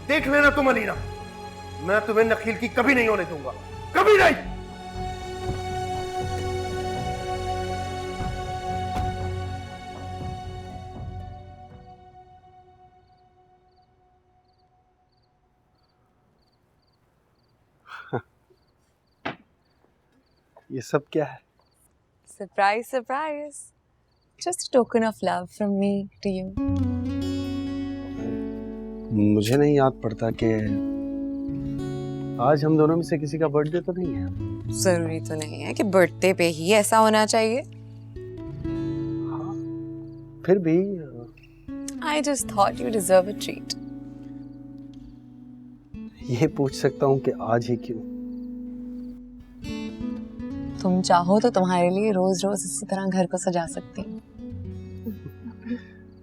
देख लेना तुम अलीना, मैं तुम्हें नखील की कभी नहीं होने दूंगा, कभी नहीं। ये सब क्या है? Surprise surprise, just token of love from me to you. मुझे नहीं याद पड़ता कि आज हम दोनों में से किसी का बर्थडे तो नहीं है। जरूरी तो नहीं है कि बर्थडे पे ही ऐसा होना चाहिए। हाँ, फिर भी I just thought you deserve a treat. ये पूछ सकता हूँ कि आज ही क्यों? तुम चाहो तो तुम्हारे लिए रोज रोज इसी तरह घर को सजा सकती हूँ।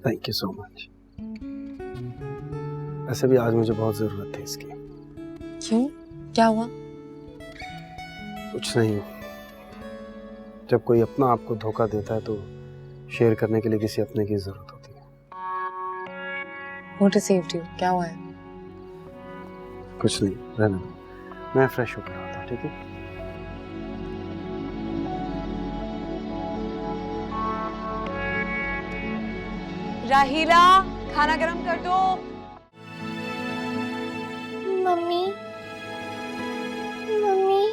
Thank you so much. वैसे भी आज मुझे बहुत जरूरत है इसकी। क्यों, क्या हुआ? कुछ नहीं, जब कोई अपना आपको धोखा देता है तो शेयर करने के लिए किसी अपने की जरूरत होती है। Who deceived you? क्या हुआ है? कुछ नहीं, रहने दो, मैं फ्रेश होकर आता हूँ, ठीक है? राहिला, खाना गरम कर दो। Mummy, mummy,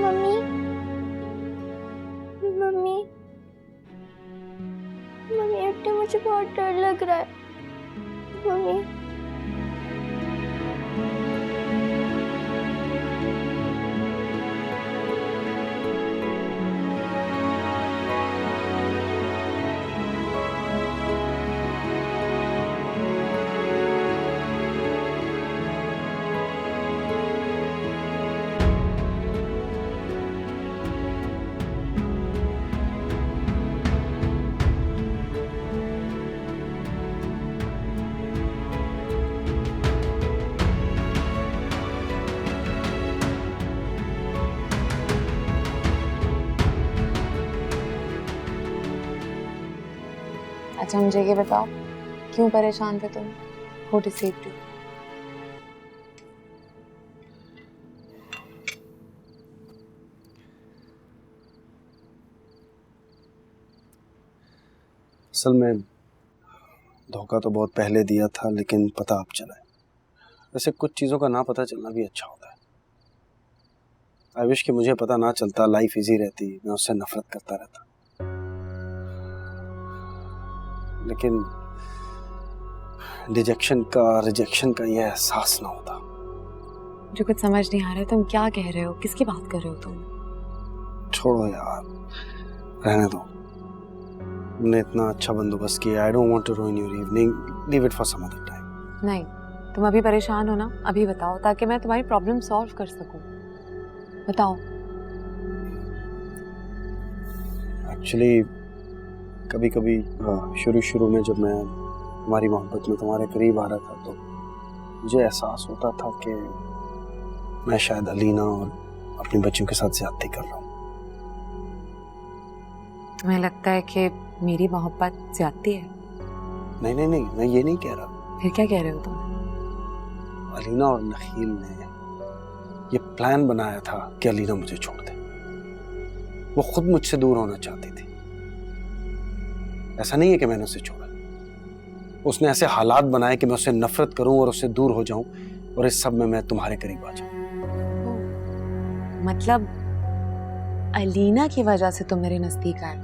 mummy, mummy, mummy उठे, मुझे बहुत डर लग रहा है। मम्मी, अच्छा मुझे ये बताओ, क्यों परेशान थे तुम? Who deceived you? असल में धोखा तो बहुत पहले दिया था, लेकिन पता अब चला है। वैसे कुछ चीज़ों का ना पता चलना भी अच्छा होता है। आई विश कि मुझे पता ना चलता, लाइफ इजी रहती, मैं उससे नफरत करता रहता। लेकिन रिजेक्शन का यह एहसास ना होता। मुझे कुछ समझ नहीं आ रहा है, तुम क्या कह रहे हो? किसकी बात कर रहे हो तुम? छोड़ो यार, रहने दो। तुमने इतना अच्छा बंदोबस्त किया। I don't want to ruin your evening, leave it for some other time. नहीं, तुम अभी परेशान हो ना, अभी बताओ ताकि मैं तुम्हारी प्रॉब्लम सॉल्व कर सकूं। बताओ। एक्चुअली कभी कभी शुरू में जब मैं तुम्हारी मोहब्बत में तुम्हारे करीब आ रहा था तो मुझे एहसास होता था कि मैं शायद अलीना और अपनी बच्चियों के साथ ज्यादती कर रहा हूँ। तुम्हें लगता है कि मेरी मोहब्बत ज्यादती है? नहीं, मैं ये नहीं कह रहा। फिर क्या कह रहे हो तुम? अलीना और नखील ने ये प्लान बनाया था कि अलीना मुझे छोड़ दे। वो खुद मुझसे दूर होना चाहती थी। ऐसा नहीं है कि मैंने उसे छोड़ा, उसने ऐसे हालात बनाए कि मैं उससे नफरत करूं और उससे दूर हो जाऊं, और इस सब में मैं तुम्हारे करीब आ जाऊं। मतलब अलीना की वजह से तुम मेरे नजदीक आए,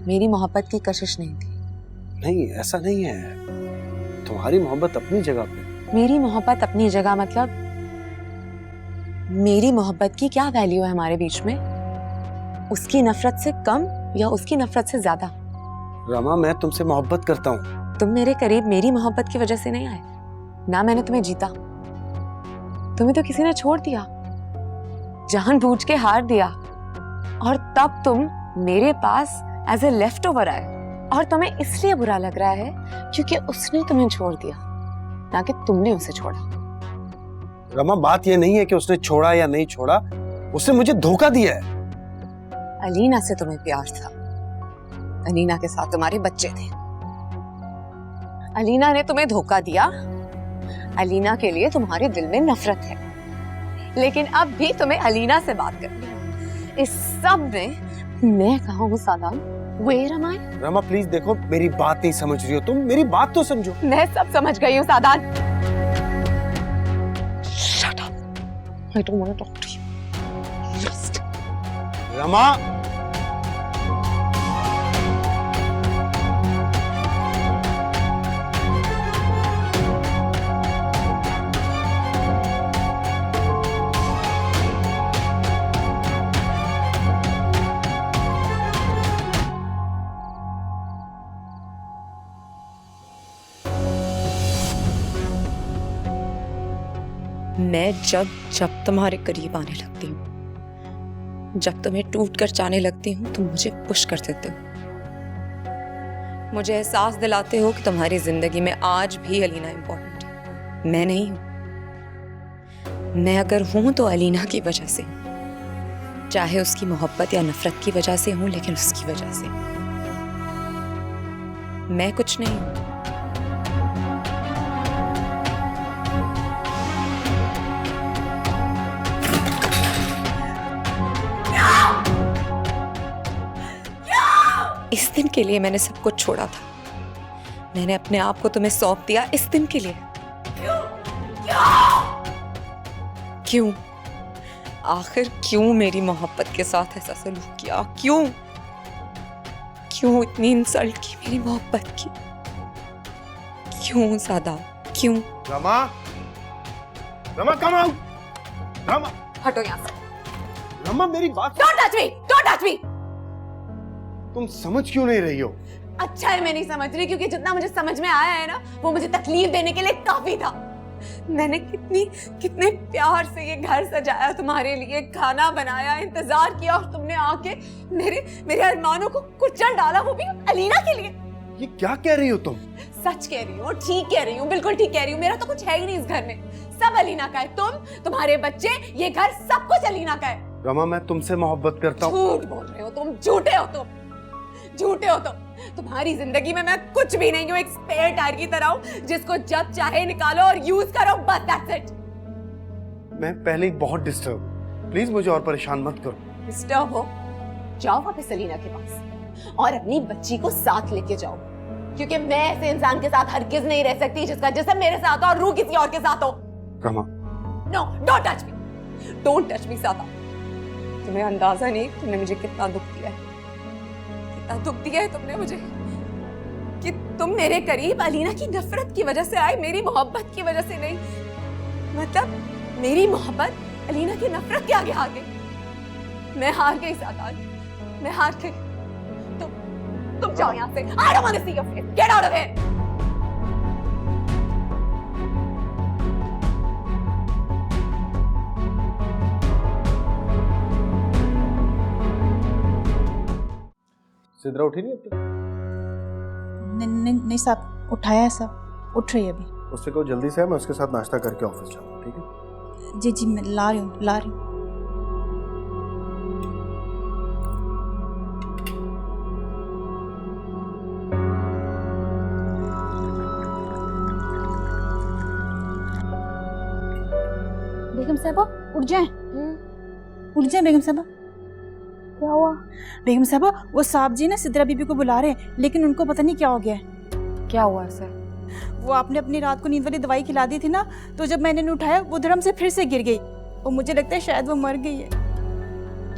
मेरी मोहब्बत की कशिश नहीं थी? नहीं, ऐसा नहीं है। तुम्हारी मोहब्बत अपनी जगह पे। मेरी मोहब्बत अपनी जगह मतलब मेरी मोहब्बत की क्या वैल्यू है हमारे बीच में? उसकी नफरत से कम या उसकी नफरत से ज्यादा? रमा, मैं तुमसे मोहब्बत करता हूँ। तुम मेरे करीब मेरी मोहब्बत की वजह से नहीं आए ना, मैंने तुम्हें जीता। तुम्हें तो किसी ने छोड़ दिया, जानबूझ के हार दिया, और तब तुम मेरे पास एज ए लेफ्ट ओवर आए और तुम्हें इसलिए बुरा लग रहा है क्योंकि उसने तुम्हें छोड़ दिया, ना कि तुमने उसे छोड़ा। रमा, बात ये नहीं है कि उसने छोड़ा या नहीं छोड़ा, उसने मुझे धोखा दिया है। अलीना से तुम्हें प्यार था, अलीना के साथ तुम्हारे बच्चे थे। अलीना ने तुम्हें धोखा दिया, अलीना के लिए तुम्हारे दिल में नफरत है, लेकिन अब भी तुम्हें अलीना से बात करनी है। इस सब में मैं कहाँ हूँ सादान? Where am I? Rama please देखो, मेरी बात नहीं समझ रही हो तुम, मेरी बात तो समझो। मैं सब समझ गई हूँ सादान। Shut up. I don't want to talk to you. Just. Rama, मैं जब जब तुम्हारे करीब आने लगती हूँ, जब तुम्हें टूट कर जाने लगती हूँ, तुम मुझे पुश कर देते हो, मुझे एहसास दिलाते हो कि तुम्हारी जिंदगी में आज भी अलीना इंपॉर्टेंट है, मैं नहीं हूं। मैं अगर हूं तो अलीना की वजह से, चाहे उसकी मोहब्बत या नफरत की वजह से हूं, लेकिन उसकी वजह से। मैं कुछ नहीं हूं। इस दिन के लिए मैंने सब कुछ छोड़ा था, मैंने अपने आप को तुम्हें सौंप दिया इस दिन के लिए। क्यों? आखिर क्यों मेरी मोहब्बत के साथ ऐसा सलूक किया? क्यों क्यों इतनी इंसल्ट की मेरी मोहब्बत की? क्यों सादा, क्यों? Rama, Rama come out. रमा, हटो यहाँ से। रमा मेरी बात, Don't touch me! Don't touch me! तुम समझ क्यों नहीं रही हो? अच्छा है मैं नहीं समझ रही, क्योंकि जितना मुझे समझ में आया है ना, वो मुझे तकलीफ देने के लिए काफी था। मैंने कितने प्यार से ये घर सजाया, तुम्हारे लिए खाना बनाया, इंतजार किया, और तुमने आके मेरे अरमानों को कुचल डाला, वो भी अलीना के लिए। ये क्या कह रही हो तुम? सच कह रही हूँ, ठीक कह रही हूँ, बिल्कुल ठीक कह रही हूँ। मेरा तो कुछ है ही नहीं इस घर में, सब अलीना का है। तुम्हारे बच्चे, ये घर, सब कुछ अलीना का है। रमा, मैं तुमसे मोहब्बत करता हूँ। झूठ बोल रहे हो तुम, झूठे हो तुम, झूठे हो तुम। तुम्हारी जिंदगी में मैं कुछ भी नहीं हूँ, एक स्पेयर टायर की तरह हूँ जिसको जब चाहे निकालो और यूज करो, बस दैट्स इट। मैं पहले ही बहुत डिस्टर्ब, प्लीज मुझे और परेशान मत करो। डिस्टर्ब हो, जाओ वापस अलीना के पास और अपनी बच्ची को साथ लेके जाओ, क्योंकि मैं ऐसे इंसान के साथ हरगिज नहीं रह सकती जिसका जिस्म मेरे साथ हो और रूह किसी और के साथ हो। Rama, no, don't touch me, don't touch me सादा। तुम्हें अंदाजा नहीं तुमने मुझे कितना दुख दिया है, कितना दुख दिया है तुमने मुझे, कि तुम मेरे करीब अलीना की नफरत की वजह से आए, मेरी मोहब्बत की वजह से नहीं। मतलब मेरी मोहब्बत अलीना की नफरत के आगे हार गई। मैं हार गई सादात, मैं हार गई। तुम जाओ यहाँ से। I don't want to see your face. Get out of here. Sidra उठी नहीं अब तक? नहीं साहब, उठाया है साहब, उठ रही है अभी। उससे कहो जल्दी से, मैं उसके साथ नाश्ता करके ऑफिस जाऊंगा, ठीक है? जी जी, मैं ला रही हूँ। बेगम साहबा उठ जाए, बेगम साहबा। क्या हुआ? बेगम साहबा, वो साहब जी ना सिद्रा बीबी को बुला रहे हैं, लेकिन उनको पता नहीं क्या हो गया है। क्या हुआ सर? वो आपने अपनी रात को नींद वाली दवाई खिला दी थी ना, तो जब मैंने उठाया वो धर्म से फिर से गिर गई, और मुझे लगता है शायद वो मर गई है।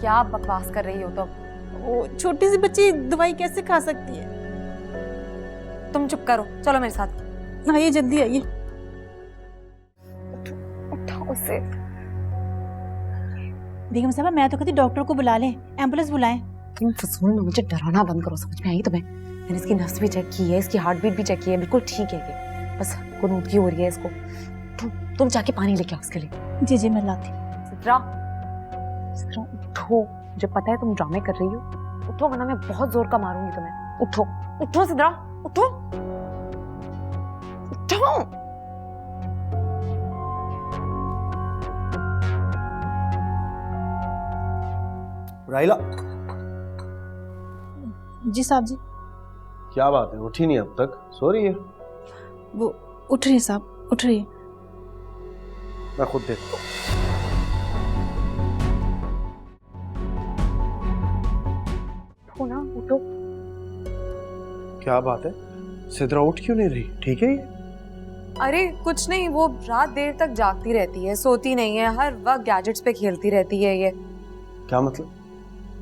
क्या बकवास कर रही हो तुम? वो छोटी सी बच्ची दवाई कैसे खा सकती है? तुम चुप करो, चलो मेरे साथ। आइए, जल्दी आइए। उठाओ उसे। बेगम साहबा, मैं तो कहती डॉक्टर को बुला लें, एम्बुलेंस बुलाएं। तुम फजूल में मुझे डराना बंद करो, समझ में आई तुम्हें? मैंने इसकी नब्ज भी चेक की है, इसकी हार्ट बीट भी चेक की है, बिल्कुल ठीक है ये, बस कुनूदगी हो रही है इसको। तुम जाके पानी लेके आओ उसके लिए। जी जी, मैं लाती। सिद्रा, उठो, मुझे पता है तुम ड्रामे कर रही हो, उठो वरना मैं बहुत जोर का मारूंगी तुम्हें। उठो। उठो सिद्रा, उठो उठो। राहिला, जी साहब जी। क्या बात है, उठी नहीं अब तक? सो रही है? वो उठ रही है साहब, उठ रही है। मैं खुद देखता हूँ। उठो ना, उठो। क्या बात है, सिद्रा उठ क्यों नहीं रही? ठीक है ये? अरे कुछ नहीं, वो रात देर तक जागती रहती है, सोती नहीं है, हर वक्त गैजेट्स पे खेलती रहती है ये। क्या मतलब?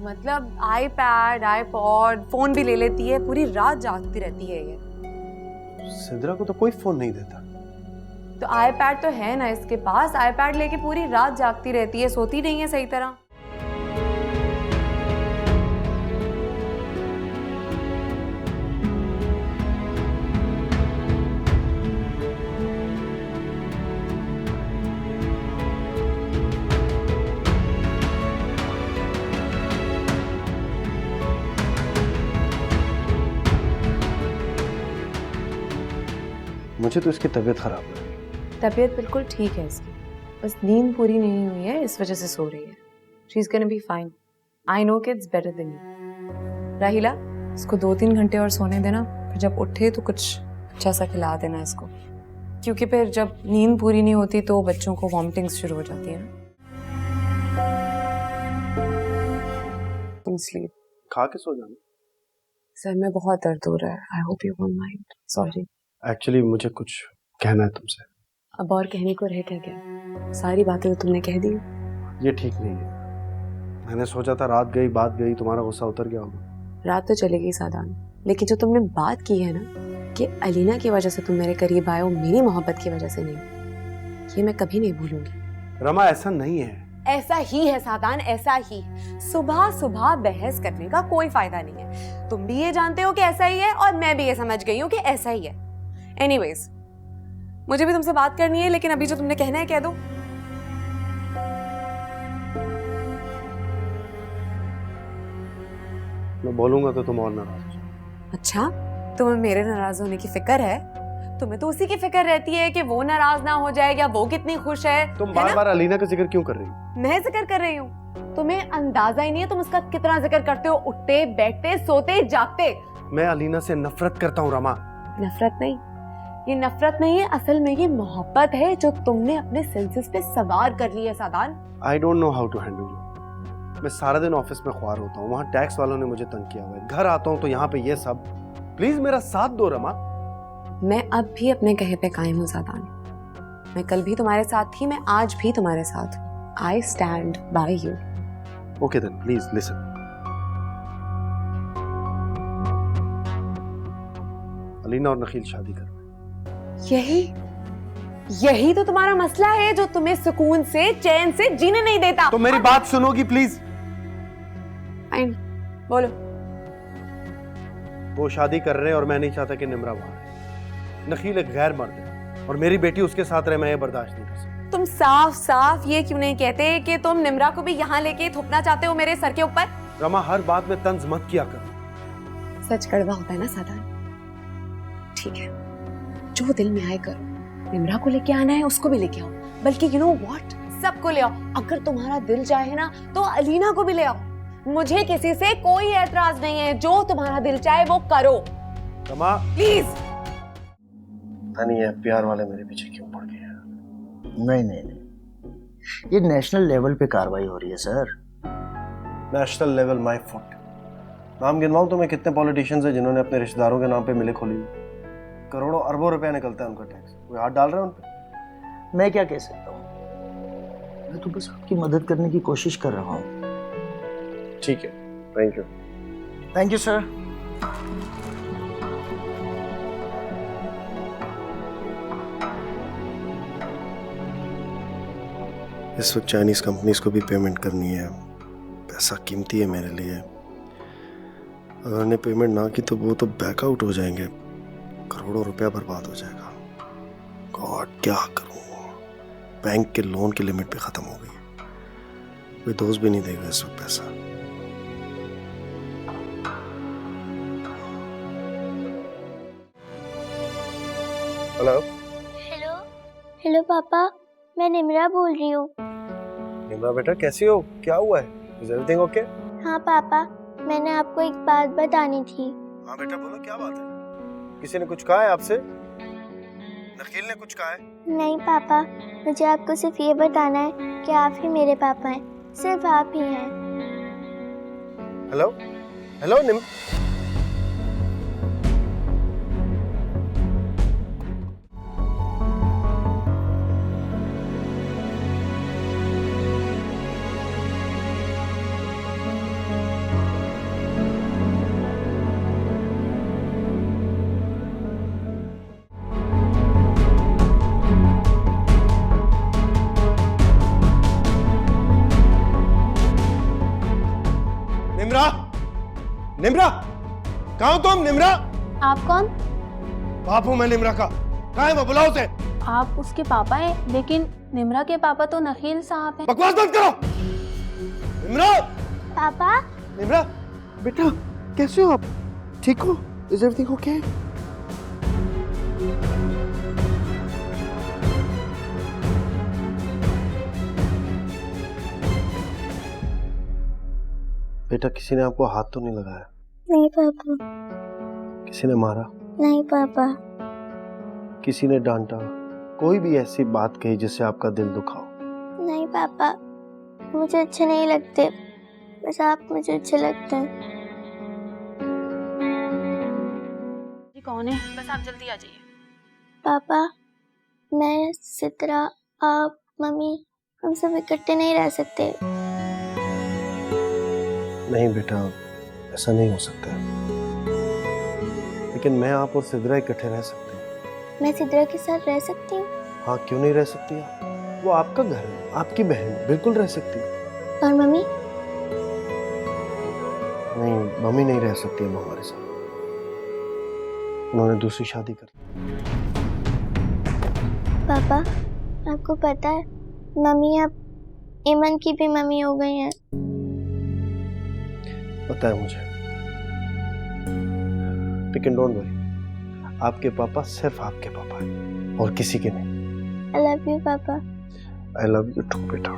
मतलब आईपैड, आईपॉड, फोन भी ले लेती है, पूरी रात जागती रहती है ये। सिद्रा को तो कोई फोन नहीं देता। तो आईपैड तो है ना इसके पास, आईपैड लेके पूरी रात जागती रहती है, सोती नहीं है सही तरह। मुझे तो इसकी तबीयत खराब लग रही। तबीयत बिल्कुल ठीक है इसकी, बस नींद पूरी नहीं हुई है, इस वजह से सो रही है। She is gonna be fine. I know कि इट्स बेटर देन यू। राहिला, इसको 2-3 घंटे और सोने देना, फिर जब उठे तो कुछ अच्छा सा खिला देना इसको, क्योंकि फिर जब नींद पूरी नहीं होती तो बच्चों को वॉमिटिंग्स शुरू हो जाती है ना। तुम स्लीप। खा के सो जाना। सर में बहुत दर्द हो रहा है, I hope you won't mind. Sorry. Actually मुझे कुछ कहना है तुमसे। अब और कहने को रह क्या गया, सारी बातें तो तुमने कह दी। ये ठीक नहीं है। मैंने सोचा था रात गई बात गई, तुम्हारा गुस्सा उतर गया होगा। रात तो चली गई सादान, लेकिन जो तुमने बात की है ना कि अलीना की वजह से तुम मेरे करीब आए हो, मेरी मोहब्बत की वजह से नहीं, ये मैं कभी नहीं भूलूंगी। रमा, ऐसा नहीं है। ऐसा ही है सादान, ऐसा ही। सुबह सुबह बहस करने का कोई फायदा नहीं है। तुम भी ये जानते हो कि ऐसा ही है, और मैं भी ये समझ गई हूँ कि ऐसा ही है। एनीवेज, मुझे भी तुमसे बात करनी है, लेकिन अभी जो तुमने कहना है कह दो। मैं बोलूंगा तो तुम और नाराज हो जाओ। अच्छा, तुम्हें मेरे नाराज होने की फिक्र है? तुम्हें तो उसी की फिक्र रहती है कि वो नाराज ना हो जाए या वो कितनी खुश है। तुम बार बार अलीना का जिक्र क्यों कर रही हो? मैं जिक्र कर रही हूँ, तुम्हें अंदाजा ही नहीं है तुम उसका कितना जिक्र करते हो, उठते बैठते सोते जागते। मैं अलीना से नफरत करता हूँ रमा। नफरत नहीं, ये नफरत नहीं है, असल में ये मोहब्बत है जो तुमने अपने सेंसेस पे सवार कर ली है सादान। I don't know how to handle you. मैं सारा दिन ऑफिस में ख्वार होता हूँ, वहाँ टैक्स वालों ने मुझे तंग किया हुआ है, घर आता हूँ तो यहाँ पे ये सब। प्लीज मेरा साथ दो रमा। मैं अब भी अपने कहे पे कायम हूँ सादान। मैं कल भी तुम्हारे साथ थी, मैं आज भी तुम्हारे साथ हूँ। I stand by you. Okay then please listen. Alina और नखील शादी कर। यही तो तुम्हारा मसला है जो तुम्हें सुकून से चैन से जीने नहीं देता। तो मेरी बात सुनोगी प्लीज? फाइन, बोलो। वो शादी कर रहे हैं और मैं नहीं चाहता कि निमरा वहां रहे। नखील एक गैर मर्द है और मेरी बेटी उसके साथ रहे, मैं ये बर्दाश्त नहीं कर सकता। तुम साफ साफ ये क्यों नहीं कहते कि तुम निमरा को भी यहाँ लेके थोपना चाहते हो मेरे सर के ऊपर? रमा, हर बात में तंज मत किया करो। सच कड़वा होता है ना सादान। ठीक है, जो दिल में आए करो। निमरा को लेके आना है उसको भी लेके आओ, बल्कि यू नो व्हाट, सबको ले आओ। अगर तुम्हारा दिल चाहे ना तो अलीना को भी ले आओ। मुझे किसी से कोई एतराज नहीं है, जो तुम्हारा दिल चाहे वो करो। रमा प्लीज। पता नहीं है प्यार वाले मेरे पीछे क्यों पड़ गए हैं। नहीं नहीं नहीं, ये नेशनल लेवल पे कार्रवाई हो रही है sir. National level my foot. नाम गिनवाऊं तो मैं कितने पॉलिटिशियंस हैं जिन्होंने अपने रिश्तेदारों के नाम पे मिले खोली हुई। करोड़ों अरबों रुपया निकलता है उनका टैक्स, कोई हाथ डाल रहा है उन पे? मैं क्या कह सकता हूँ, मैं तो बस आपकी मदद करने की कोशिश कर रहा हूँ। ठीक है, thank you. Thank you sir. इस वक्त चाइनीज कंपनीज को भी पेमेंट करनी है, पैसा कीमती है मेरे लिए। अगर उन्हें पेमेंट ना की तो वो तो बैकआउट हो जाएंगे, करोड़ों रुपया बर्बाद हो जाएगा। गॉड, क्या करूं? बैंक के लोन की लिमिट भी खत्म हो गई, कोई दोस्त भी नहीं देगा इस वक्त पैसा। हेलो हेलो हेलो पापा, मैं निम्रा बोल रही हूँ। निम्रा बेटा, कैसी हो? क्या हुआ है? Is everything okay? हाँ पापा, मैंने आपको एक बात बतानी थी। हाँ बेटा, बोलो क्या बात है? किसी ने कुछ कहा है आपसे? नकील ने कुछ कहा है? नहीं पापा, मुझे आपको सिर्फ ये बताना है कि आप ही मेरे पापा हैं, सिर्फ आप ही हैं। हेलो हेलो निम्रा, निम्रा, कहाँ हो तुम? निम्रा, आप कौन? बाप हूँ मैं निम्रा का। कहाँ है वो? बुलाओ उसे। आप उसके पापा हैं, लेकिन निम्रा के पापा तो नखील साहब हैं। बकवास बंद करो। निम्रा, पापा, निम्रा, बेटा कैसे हो आप? ठीक हो? Is everything okay? बेटा, किसी ने आपको हाथ तो नहीं लगाया? नहीं पापा, किसी ने मारा? नहीं पापा, किसी ने डांटा? कोई भी ऐसी बात कही जिससे आपका दिल दुखा हो? नहीं पापा, मुझे अच्छे नहीं लगते, बस आप मुझे अच्छे लगते हैं। जी कौन है? बस आप जल्दी आ जाइए। पापा, मैं, सित्रा, आप, मम्मी, हम सब इकट्ठे नहीं रह सकते। नहीं बेटा, ऐसा नहीं हो सकता। लेकिन मैं, आप और सिद्रा इकट्ठे रह सकते हैं। मैं सिद्रा के साथ रह सकती हूँ? हाँ, क्यों नहीं रह सकती आप? वो आपका घर है, आपकी बहन है, बिल्कुल रह सकती है। और मम्मी? नहीं, मम्मी नहीं रह सकती है हमारे साथ। उन्होंने दूसरी शादी कर दी। पापा, आपको पता है मम्मी अब ईमन की भी मम्मी हो गई हैं। पता है मुझे, लेकिन डोंट वरी, आपके पापा सिर्फ आपके पापा हैं और किसी के नहीं। आई लव यू पापा। आई लव यू टू बेटा।